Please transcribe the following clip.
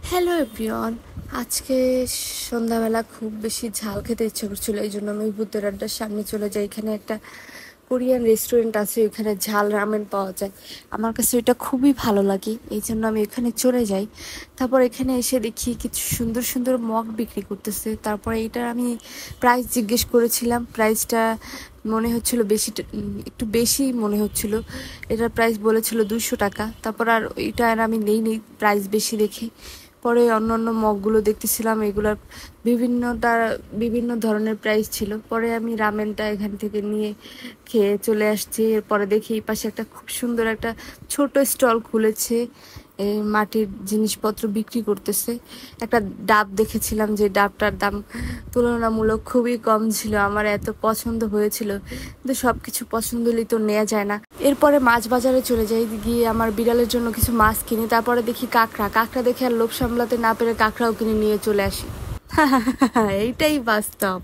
Hello everyone. আজকে সন্ধ্যাবেলা খুব বেশি ঝাল খেতে ইচ্ছে করছিল, এই জন্য আমি বুদ্ধের আড্ডার সামনে চলে যাই। এখানে একটা কোরিয়ান রেস্টুরেন্ট আছে, ওখানে ঝাল রামেন পাওয়া যায়। আমার কাছে ওইটা খুবই ভালো লাগে, এই জন্য আমি এখানে চলে যাই। তারপর এখানে এসে দেখি কিছু সুন্দর সুন্দর মগ বিক্রি করতেছে। তারপরে এইটার আমি প্রাইস জিজ্ঞেস করেছিলাম, প্রাইসটা মনে হচ্ছিল বেশি, একটু বেশি মনে হচ্ছিল। এটার প্রাইস বলেছিল 200 টাকা। তারপর আর এটা আর আমি নেই প্রাইস বেশি দেখে। পরে অন্য অন্য মগগুলো দেখতেছিলাম, এগুলার বিভিন্ন ধরনের প্রাইস ছিল। পরে আমি রামেনটা এখান থেকে নিয়ে খেয়ে চলে আসছি। এরপরে দেখি এই পাশে একটা খুব সুন্দর একটা ছোট স্টল খুলেছে, এই মাটির জিনিসপত্র বিক্রি করতেছে। একটা ডাব দেখেছিলাম, যে ডাবটার দাম তুলনামূলক খুবই কম ছিল, আমার এত পছন্দ হয়েছিল। কিন্তু সব কিছু পছন্দ হলেই তো নেওয়া যায় না। এরপরে মাছ বাজারে চলে যাই, গিয়ে আমার বিড়ালের জন্য কিছু মাছ কিনি। তারপরে দেখি কাঁকড়া দেখে আর লোভ সামলাতে না পেরে কাঁকড়াও কিনে নিয়ে চলে আসি। এইটাই বাস্তব।